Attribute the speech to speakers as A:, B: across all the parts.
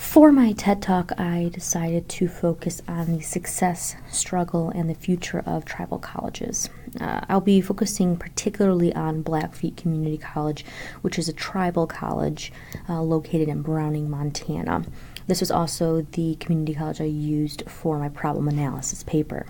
A: For my TED Talk, I decided to focus on the success, struggle, and the future of tribal colleges. I'll be focusing particularly on Blackfeet Community College, which is a tribal college located in Browning, Montana. This was also the community college I used for my problem analysis paper.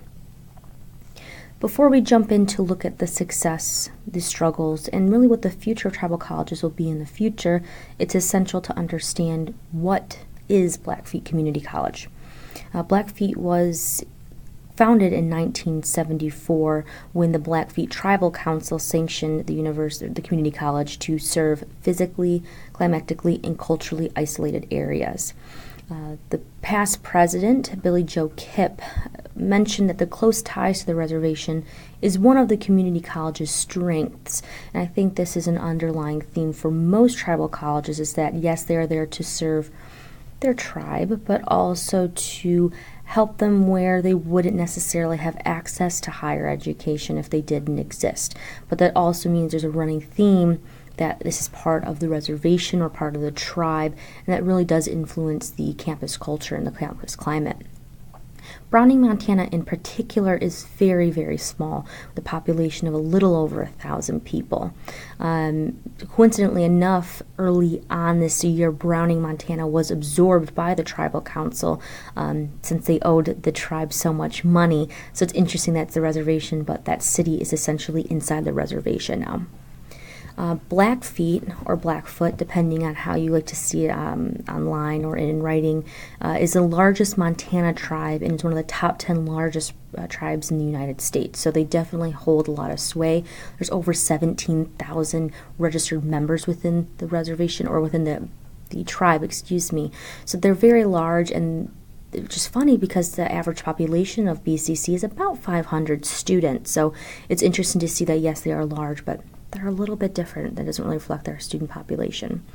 A: Before we jump in to look at the success, the struggles, and really what the future of tribal colleges will be in the future, it's essential to understand what is Blackfeet Community College. Blackfeet was founded in 1974 when the Blackfeet Tribal Council sanctioned the community college to serve physically, climatically, and culturally isolated areas. The past president, Billy Joe Kipp, mentioned that the close ties to the reservation is one of the community college's strengths. And I think this is an underlying theme for most tribal colleges, is that yes, they are there to serve their tribe, but also to help them where they wouldn't necessarily have access to higher education if they didn't exist. But that also means there's a running theme that this is part of the reservation or part of the tribe, and that really does influence the campus culture and the campus climate. Browning, Montana in particular is very, very small, with a population of a little over 1,000 people. Coincidentally enough, early on this year, Browning, Montana was absorbed by the tribal council since they owed the tribe so much money. So it's interesting that it's a reservation, but that city is essentially inside the reservation now. Blackfeet, or Blackfoot, depending on how you like to see it online or in writing, is the largest Montana tribe, and it's one of the top 10 largest tribes in the United States. So they definitely hold a lot of sway. There's over 17,000 registered members within the reservation, or within the tribe, excuse me. So they're very large, and which is funny because the average population of BCC is about 500 students. So it's interesting to see that, yes, they are large, but they're a little bit different. That doesn't really reflect their student population.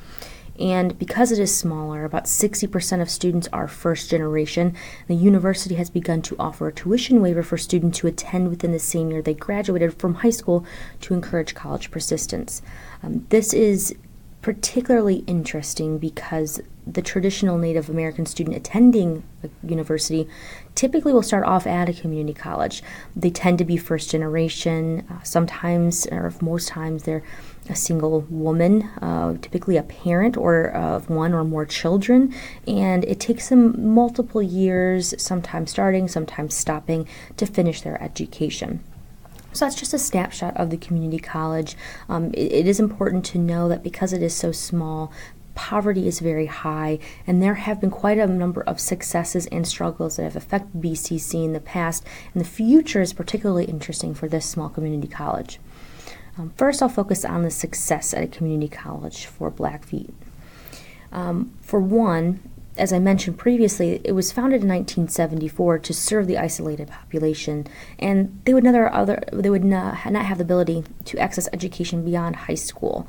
A: And because it is smaller, about 60% of students are first generation. The university has begun to offer a tuition waiver for students who attend within the same year they graduated from high school to encourage college persistence. This is particularly interesting because the traditional Native American student attending a university typically will start off at a community college. They tend to be first generation. Sometimes, or most times, they're a single woman, typically a parent or of one or more children, and it takes them multiple years, sometimes starting, sometimes stopping, to finish their education. So that's just a snapshot of the community college. It is important to know that because it is so small, poverty is very high, and there have been quite a number of successes and struggles that have affected BCC in the past, and the future is particularly interesting for this small community college. First, I'll focus on the success at a community college for Blackfeet. For one, as I mentioned previously, it was founded in 1974 to serve the isolated population, and they would not have the ability to access education beyond high school.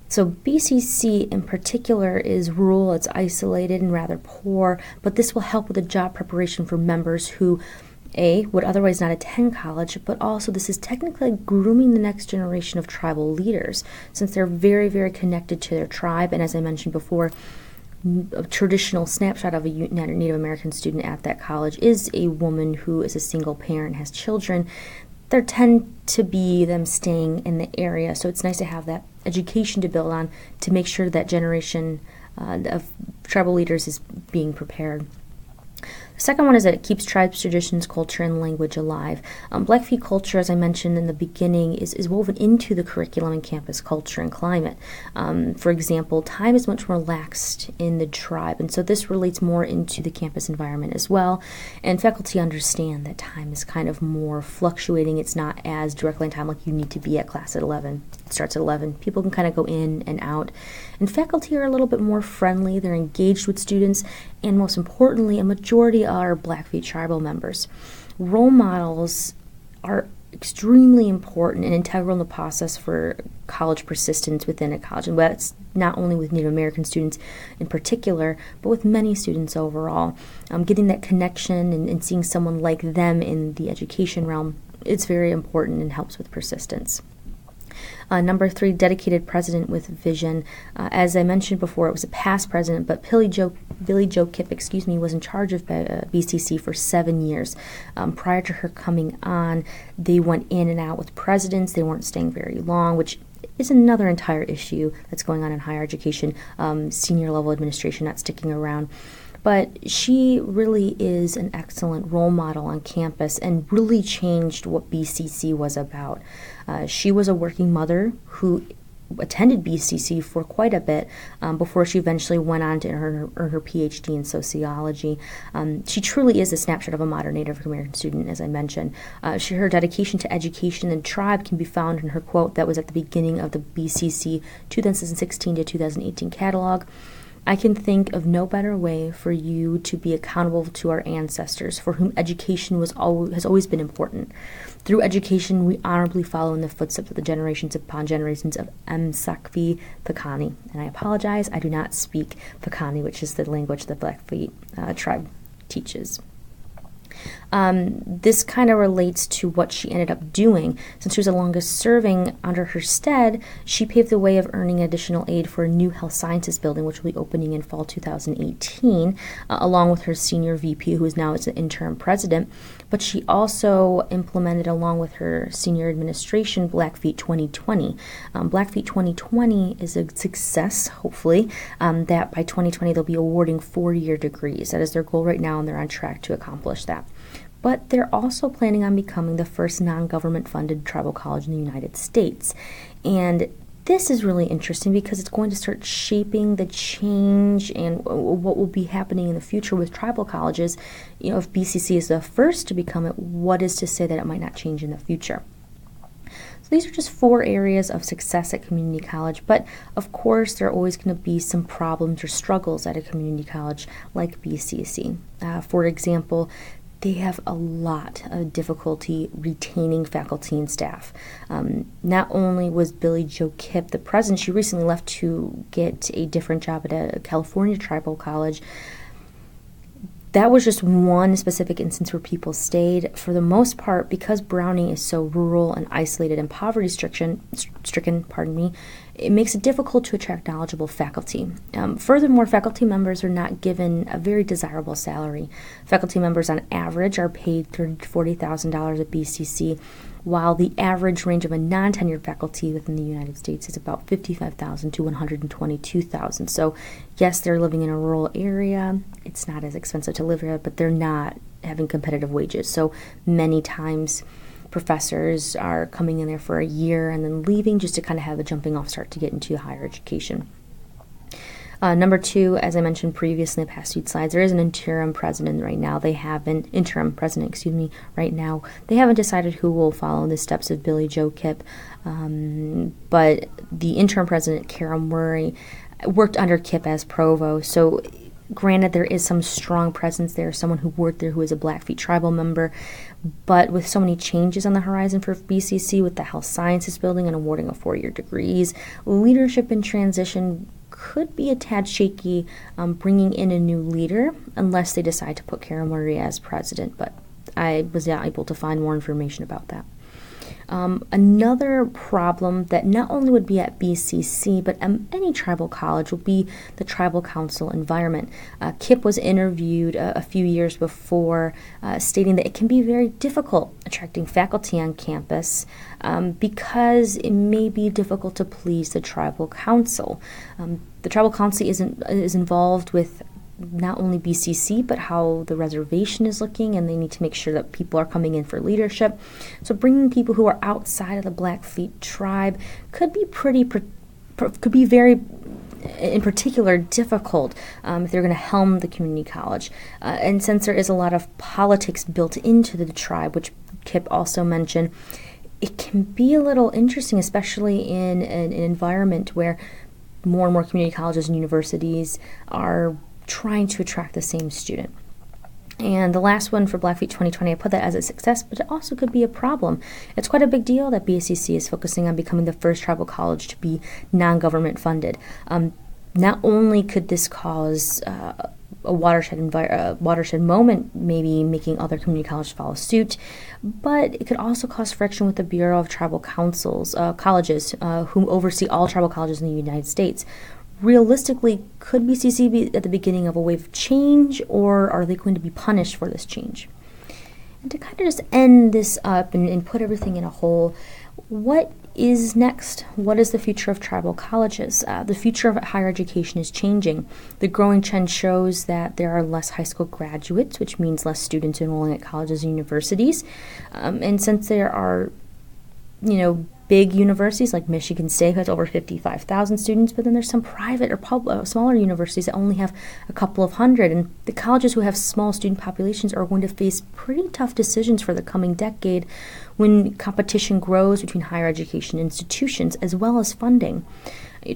A: So BCC in particular is rural, it's isolated and rather poor, but this will help with the job preparation for members who would otherwise not attend college, but also this is technically grooming the next generation of tribal leaders, since they're very, very connected to their tribe. And as I mentioned before, a traditional snapshot of a Native American student at that college is a woman who is a single parent, has children. There tend to be them staying in the area, so it's nice to have that education to build on to make sure that generation of tribal leaders is being prepared. The second one is that it keeps tribes, traditions, culture, and language alive. Blackfeet culture, as I mentioned in the beginning, is woven into the curriculum and campus culture and climate. For example, time is much more relaxed in the tribe, and so this relates more into the campus environment as well. And faculty understand that time is kind of more fluctuating. It's not as directly in time, like you need to be at class at 11. It starts at 11. People can kind of go in and out. And faculty are a little bit more friendly. They're engaged with students, and most importantly, a majority are Blackfeet tribal members. Role models are extremely important and integral in the process for college persistence within a college. And that's not only with Native American students in particular, but with many students overall. Getting that connection and seeing someone like them in the education realm, it's very important and helps with persistence. Number 3, dedicated president with vision. As I mentioned before, it was a past president, but Billy Joe Kipp, was in charge of BCC for 7 years. Prior to her coming on, they went in and out with presidents. They weren't staying very long, which is another entire issue that's going on in higher education, senior level administration not sticking around. But she really is an excellent role model on campus and really changed what BCC was about. She was a working mother who attended BCC for quite a bit before she eventually went on to earn her PhD in sociology. She truly is a snapshot of a modern Native American student, as I mentioned. Her dedication to education and tribe can be found in her quote that was at the beginning of the BCC 2016 to 2018 catalog. I can think of no better way for you to be accountable to our ancestors, for whom education has always been important. Through education, we honorably follow in the footsteps of the generations upon generations of Msakvi Piikani. And I apologize, I do not speak Piikani, which is the language the Blackfeet tribe teaches. This kind of relates to what she ended up doing. Since she was the longest serving, under her stead, she paved the way of earning additional aid for a new health sciences building, which will be opening in fall 2018, along with her senior VP, who is now as an interim president. But she also implemented, along with her senior administration, Blackfeet 2020. Blackfeet 2020 is a success, hopefully, that by 2020 they'll be awarding 4-year degrees. That is their goal right now, and they're on track to accomplish that. But they're also planning on becoming the first non-government funded tribal college in the United States. And this is really interesting because it's going to start shaping the change and what will be happening in the future with tribal colleges. If BCC is the first to become it, what is to say that it might not change in the future? So these are just 4 areas of success at community college, but of course there are always going to be some problems or struggles at a community college like BCC. For example, they have a lot of difficulty retaining faculty and staff. Not only was Billy Joe Kipp the president, she recently left to get a different job at a California tribal college. That was just one specific instance where people stayed. For the most part, because Browning is so rural and isolated and poverty-stricken, it makes it difficult to attract knowledgeable faculty. Furthermore, faculty members are not given a very desirable salary. Faculty members on average are paid $30,000 to $40,000 at BCC, while the average range of a non-tenured faculty within the United States is about $55,000 to $122,000. So yes, they're living in a rural area. It's not as expensive to live here, but they're not having competitive wages. So many times professors are coming in there for a year and then leaving just to kind of have a jumping off start to get into higher education. Number 2, as I mentioned previously in the past few slides, there is an interim president right now. They haven't decided who will follow in the steps of Billy Joe Kipp, but the interim president, Carol Murray, worked under Kipp as provost. So granted, there is some strong presence there, someone who worked there who is a Blackfeet tribal member, but with so many changes on the horizon for BCC, with the health sciences building and awarding of 4-year degrees, leadership in transition could be a tad shaky bringing in a new leader unless they decide to put Carol Murray as president, but I was not able to find more information about that. Another problem that not only would be at BCC, but any tribal college will be the tribal council environment. Kipp was interviewed a few years before stating that it can be very difficult attracting faculty on campus because it may be difficult to please the tribal council. The tribal council is involved with not only BCC, but how the reservation is looking, and they need to make sure that people are coming in for leadership. So bringing people who are outside of the Blackfeet tribe could be very, in particular, difficult if they're going to helm the community college. And since there is a lot of politics built into the tribe, which Kipp also mentioned, it can be a little interesting, especially in an environment where more and more community colleges and universities are trying to attract the same student. And the last one for Blackfeet 2020, I put that as a success, but it also could be a problem. It's quite a big deal that BCC is focusing on becoming the first tribal college to be non-government funded. Not only could this cause a watershed moment, maybe making other community colleges follow suit. But it could also cause friction with the Bureau of Tribal Colleges, who oversee all tribal colleges in the United States. Realistically, could BCC be at the beginning of a wave of change, or are they going to be punished for this change? And to kind of just end this up and put everything in a whole, what is next? What is the future of tribal colleges? The future of higher education is changing. The growing trend shows that there are less high school graduates, which means less students enrolling at colleges and universities. And since there are, big universities like Michigan State has over 55,000 students, but then there's some private or smaller universities that only have a couple of hundred. And the colleges who have small student populations are going to face pretty tough decisions for the coming decade when competition grows between higher education institutions as well as funding.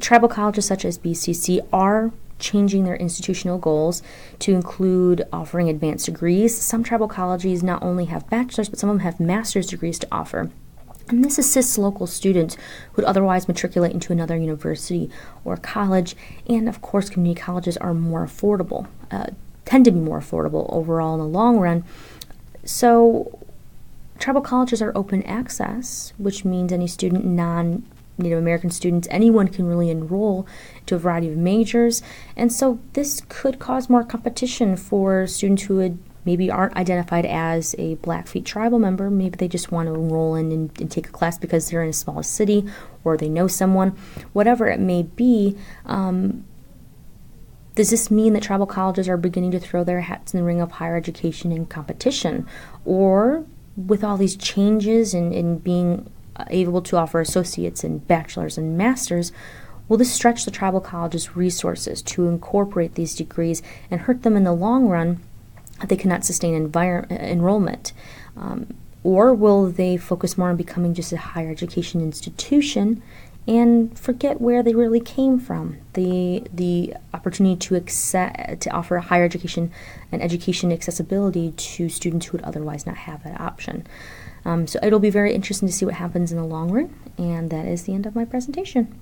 A: Tribal colleges such as BCC are changing their institutional goals to include offering advanced degrees. Some tribal colleges not only have bachelor's, but some of them have master's degrees to offer. And this assists local students who would otherwise matriculate into another university or college. And of course, community colleges are more affordable, tend to be more affordable overall in the long run. So tribal colleges are open access, which means any student, non-Native American students, anyone can really enroll to a variety of majors. And so this could cause more competition for students who would maybe aren't identified as a Blackfeet tribal member. Maybe they just want to enroll in and take a class because they're in a small city or they know someone. Whatever it may be, does this mean that tribal colleges are beginning to throw their hats in the ring of higher education and competition? Or with all these changes and being able to offer associates and bachelors and masters, will this stretch the tribal college's resources to incorporate these degrees and hurt them in the long run? They cannot sustain enrollment? Or will they focus more on becoming just a higher education institution and forget where they really came from? The opportunity to offer a higher education and education accessibility to students who would otherwise not have that option. So it'll be very interesting to see what happens in the long run, and that is the end of my presentation.